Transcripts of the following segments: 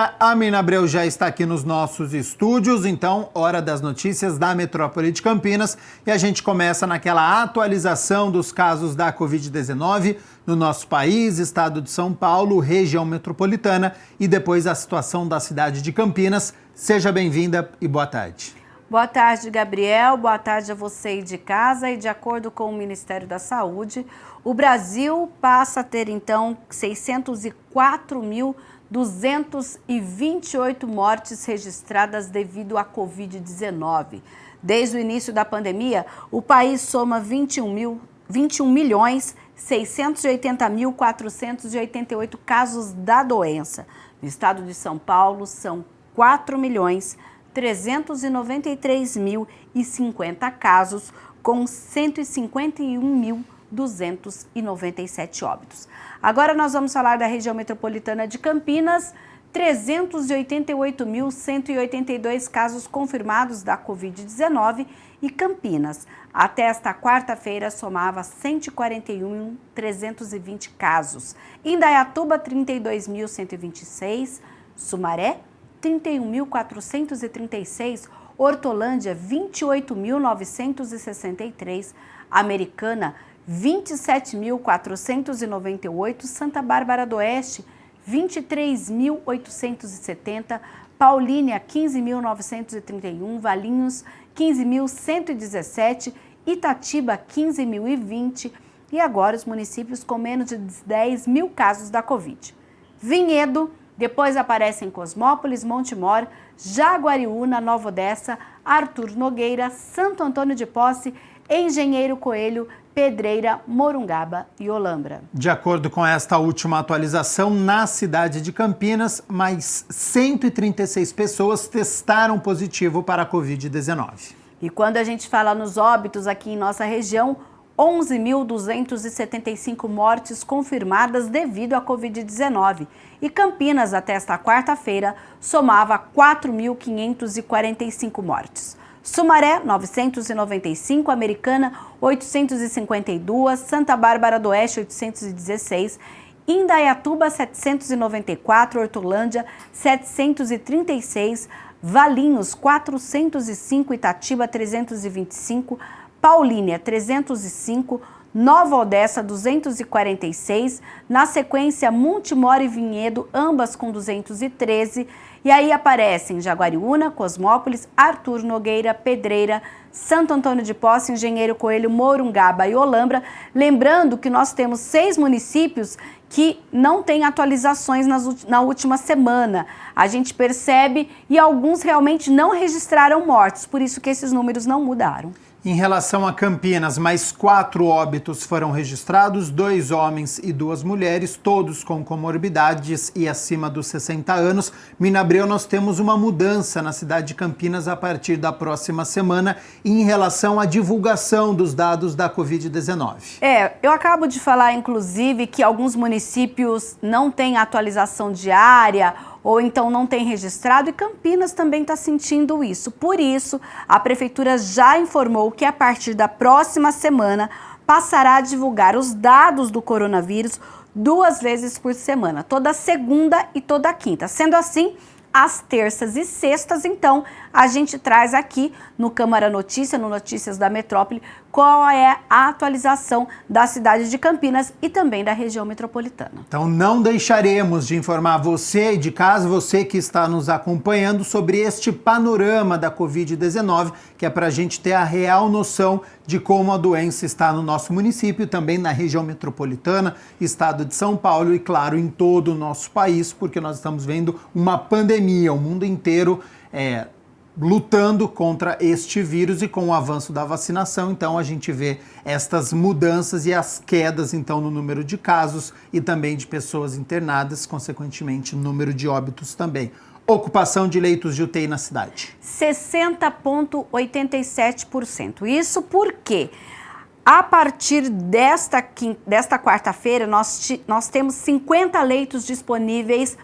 A Mina Abreu já está aqui nos nossos estúdios, então, hora das notícias da Metrópole de Campinas. E a gente começa naquela atualização dos casos da Covid-19 no nosso país, estado de São Paulo, região metropolitana e depois a situação da cidade de Campinas. Seja bem-vinda e boa tarde. Boa tarde, Gabriel. Boa tarde a você aí de casa. E de acordo com o Ministério da Saúde, o Brasil passa a ter, então, 604.228 mortes registradas devido à Covid-19. Desde o início da pandemia, o país soma 21.680.488 casos da doença. No estado de São Paulo, são 4.393.050 casos, com 151.297 óbitos. Agora nós vamos falar da região metropolitana de Campinas, 388.182 casos confirmados da Covid-19 e Campinas, até esta quarta-feira, somava 141.320 casos. Indaiatuba, 32.126, Sumaré, 31.436, Hortolândia, 28.963, Americana, 27.498, Santa Bárbara do Oeste, 23.870, Paulínia, 15.931, Valinhos, 15.117, Itatiba, 15.020 e agora os municípios com menos de 10 mil casos da Covid. Vinhedo, depois aparecem Cosmópolis, Montemor, Jaguariúna, Nova Odessa, Arthur Nogueira, Santo Antônio de Posse, Engenheiro Coelho, Pedreira, Morungaba e Olambra. De acordo com esta última atualização, na cidade de Campinas, mais 136 pessoas testaram positivo para a Covid-19. E quando a gente fala nos óbitos aqui em nossa região, 11.275 mortes confirmadas devido à Covid-19. E Campinas, até esta quarta-feira, somava 4.545 mortes. Sumaré, 995, Americana, 852, Santa Bárbara do Oeste, 816, Indaiatuba, 794, Hortolândia, 736, Valinhos, 405, Itatiba, 325, Paulínia, 305, Nova Odessa, 246, na sequência Montemor e Vinhedo, ambas com 213, e aí aparecem Jaguariúna, Cosmópolis, Arthur Nogueira, Pedreira, Santo Antônio de Posse, Engenheiro Coelho, Morungaba e Olambra. Lembrando que nós temos 6 municípios que não têm atualizações na última semana. A gente percebe e alguns realmente não registraram mortes, por isso que esses números não mudaram. Em relação a Campinas, mais 4 óbitos foram registrados, 2 homens e 2 mulheres, todos com comorbidades e acima dos 60 anos. Mina Abreu, nós temos uma mudança na cidade de Campinas a partir da próxima semana em relação à divulgação dos dados da Covid-19. Eu acabo de falar, inclusive, que alguns municípios não têm atualização diária ou então não tem registrado, e Campinas também está sentindo isso. Por isso, a Prefeitura já informou que a partir da próxima semana passará a divulgar os dados do coronavírus 2 vezes por semana, toda segunda e toda quinta. Sendo assim, às terças e sextas, então, a gente traz aqui no Câmara Notícia, no Notícias da Metrópole, qual é a atualização da cidade de Campinas e também da região metropolitana. Então não deixaremos de informar você de casa, você que está nos acompanhando, sobre este panorama da Covid-19, que é para a gente ter a real noção de como a doença está no nosso município, também na região metropolitana, estado de São Paulo e, claro, em todo o nosso país, porque nós estamos vendo uma pandemia, o mundo inteiro lutando contra este vírus, e com o avanço da vacinação, então a gente vê estas mudanças e as quedas, então, no número de casos e também de pessoas internadas, consequentemente, no número de óbitos também. Ocupação de leitos de UTI na cidade. 60,87%. Isso porque, a partir desta quarta-feira, nós temos 50 leitos disponíveis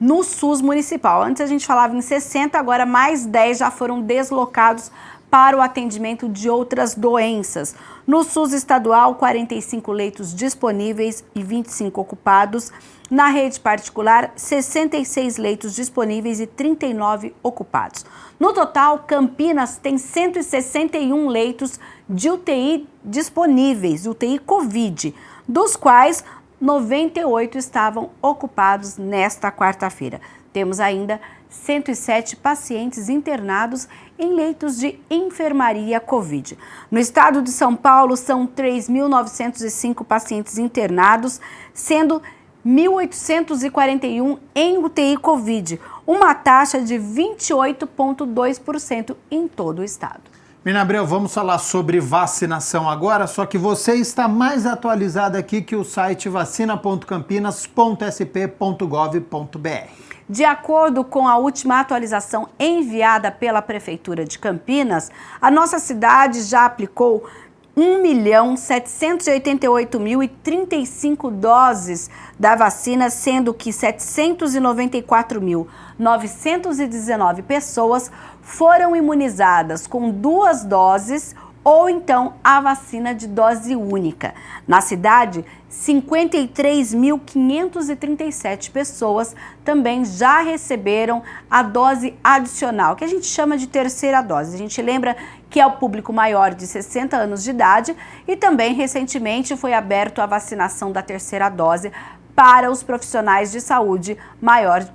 no SUS municipal. Antes a gente falava em 60, agora mais 10 já foram deslocados para o atendimento de outras doenças. No SUS estadual, 45 leitos disponíveis e 25 ocupados. Na rede particular, 66 leitos disponíveis e 39 ocupados. No total, Campinas tem 161 leitos de UTI disponíveis, UTI Covid, dos quais 98 estavam ocupados nesta quarta-feira. Temos ainda 107 pacientes internados em leitos de enfermaria Covid. No estado de São Paulo, são 3.905 pacientes internados, sendo 1.841 em UTI Covid, uma taxa de 28,2% em todo o estado. Mirna Abreu, vamos falar sobre vacinação agora, só que você está mais atualizada aqui que o site vacina.campinas.sp.gov.br. De acordo com a última atualização enviada pela Prefeitura de Campinas, a nossa cidade já aplicou 1.788.035 doses da vacina, sendo que 794.919 pessoas foram imunizadas com 2 doses ou então a vacina de dose única. Na cidade, 53.537 pessoas também já receberam a dose adicional, que a gente chama de terceira dose. A gente lembra que é o público maior de 60 anos de idade e também recentemente foi aberto a vacinação da terceira dose para os profissionais de saúde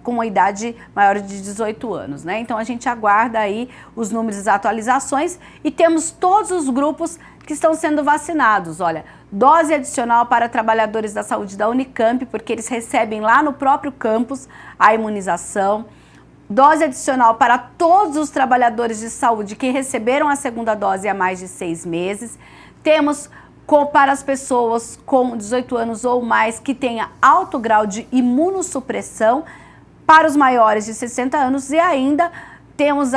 com a idade maior de 18 anos, né? Então a gente aguarda aí os números das atualizações e temos todos os grupos que estão sendo vacinados. Olha, dose adicional para trabalhadores da saúde da Unicamp, porque eles recebem lá no próprio campus a imunização. Dose adicional para todos os trabalhadores de saúde que receberam a segunda dose há mais de 6 meses. Temos para as pessoas com 18 anos ou mais que tenha alto grau de imunossupressão, para os maiores de 60 anos e temos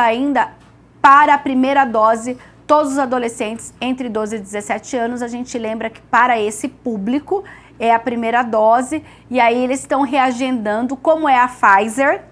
para a primeira dose todos os adolescentes entre 12 e 17 anos. A gente lembra que para esse público é a primeira dose e aí eles estão reagendando, como é a Pfizer.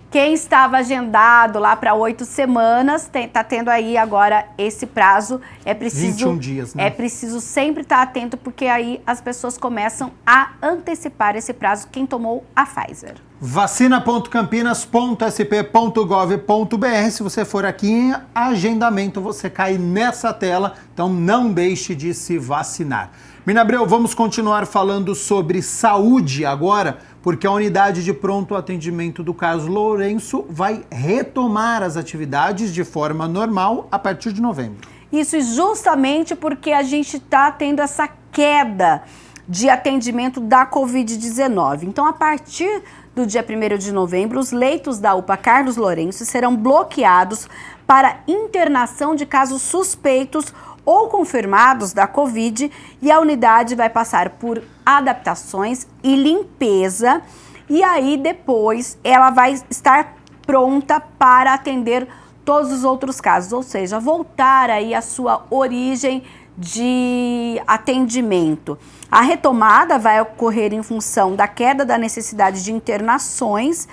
Quem estava agendado lá para 8 semanas, está tendo aí agora esse prazo. É preciso 21 dias, né? É preciso sempre estar atento, porque aí as pessoas começam a antecipar esse prazo, quem tomou a Pfizer. Vacina.campinas.sp.gov.br. Se você for aqui em agendamento, você cai nessa tela, então não deixe de se vacinar. Mirna Abreu, vamos continuar falando sobre saúde agora, porque a unidade de pronto atendimento do Carlos Lourenço vai retomar as atividades de forma normal a partir de novembro. Isso justamente porque a gente está tendo essa queda de atendimento da Covid-19. Então, a partir do dia 1º de novembro, os leitos da UPA Carlos Lourenço serão bloqueados para internação de casos suspeitos ou confirmados da Covid, e a unidade vai passar por adaptações e limpeza, e aí depois ela vai estar pronta para atender todos os outros casos, ou seja, voltar aí à sua origem de atendimento. A retomada vai ocorrer em função da queda da necessidade de internações,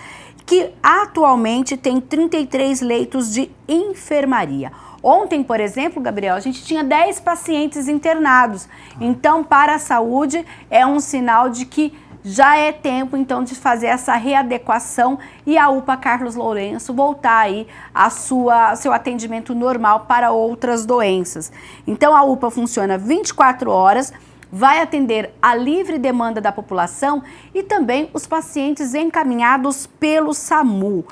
que atualmente tem 33 leitos de enfermaria. Ontem, por exemplo, Gabriel, a gente tinha 10 pacientes internados. Então, para a saúde, é um sinal de que já é tempo, então, de fazer essa readequação e a UPA Carlos Lourenço voltar aí seu atendimento normal para outras doenças. Então, a UPA funciona 24 horas, vai atender a livre demanda da população e também os pacientes encaminhados pelo SAMU.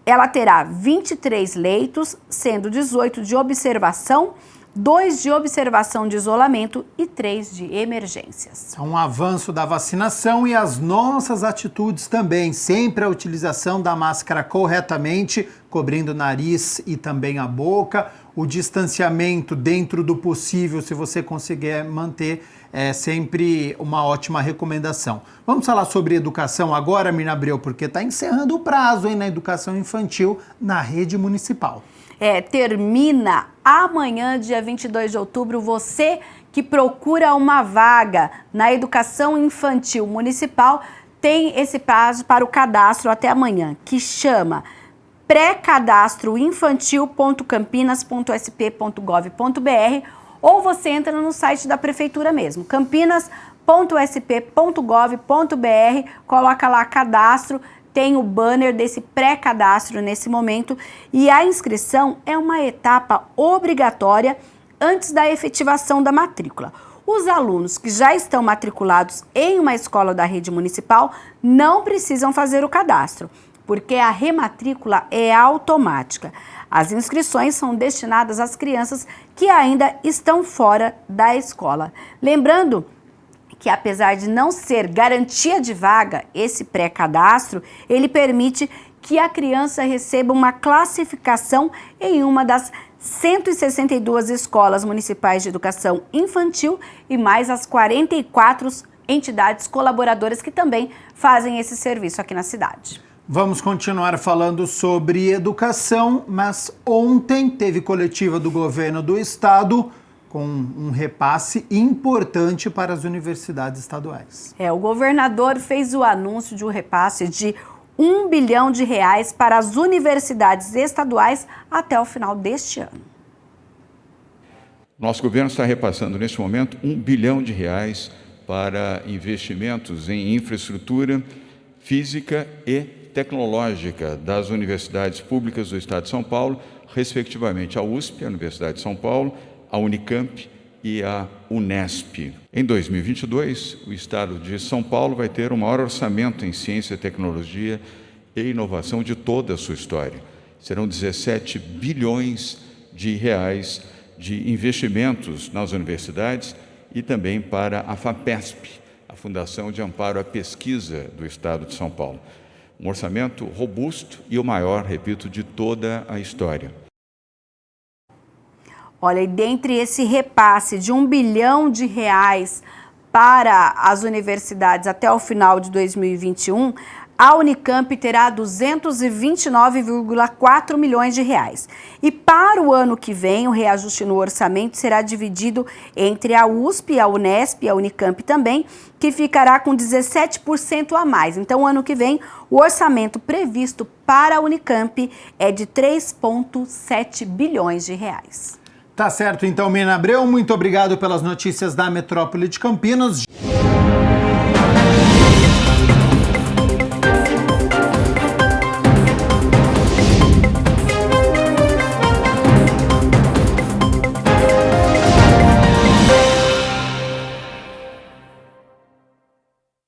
Ela terá 23 leitos, sendo 18 de observação, 2 de observação de isolamento e 3 de emergências. Um avanço da vacinação e as nossas atitudes também. Sempre a utilização da máscara corretamente, cobrindo o nariz e também a boca. O distanciamento dentro do possível, se você conseguir manter, é sempre uma ótima recomendação. Vamos falar sobre educação agora, Mirna Abreu, porque está encerrando o prazo na educação infantil na rede municipal. Termina amanhã, dia 22 de outubro, você que procura uma vaga na educação infantil municipal, tem esse prazo para o cadastro até amanhã, que chama pré-cadastroinfantil.campinas.sp.gov.br ou você entra no site da prefeitura mesmo, campinas.sp.gov.br, coloca lá cadastro, tem o banner desse pré-cadastro nesse momento e a inscrição é uma etapa obrigatória antes da efetivação da matrícula. Os alunos que já estão matriculados em uma escola da rede municipal não precisam fazer o cadastro, porque a rematrícula é automática. As inscrições são destinadas às crianças que ainda estão fora da escola. Lembrando que apesar de não ser garantia de vaga, esse pré-cadastro, ele permite que a criança receba uma classificação em uma das 162 escolas municipais de educação infantil e mais as 44 entidades colaboradoras que também fazem esse serviço aqui na cidade. Vamos continuar falando sobre educação, mas ontem teve coletiva do governo do estado com um repasse importante para as universidades estaduais. O governador fez o anúncio de um repasse de R$1 bilhão para as universidades estaduais até o final deste ano. Nosso governo está repassando neste momento R$1 bilhão para investimentos em infraestrutura física e tecnológica das universidades públicas do Estado de São Paulo, respectivamente a USP, a Universidade de São Paulo, a Unicamp e a Unesp. Em 2022, o Estado de São Paulo vai ter o maior orçamento em ciência, tecnologia e inovação de toda a sua história. Serão R$17 bilhões de investimentos nas universidades e também para a FAPESP, a Fundação de Amparo à Pesquisa do Estado de São Paulo. Um orçamento robusto e o maior, repito, de toda a história. Olha, e dentre esse repasse de R$1 bilhão para as universidades até o final de 2021, a Unicamp terá 229,4 milhões de reais. E para o ano que vem, o reajuste no orçamento será dividido entre a USP, a Unesp e a Unicamp também, que ficará com 17% a mais. Então, ano que vem, o orçamento previsto para a Unicamp é de 3,7 bilhões de reais. Tá certo, então, Mina Abreu, muito obrigado pelas notícias da Metrópole de Campinas.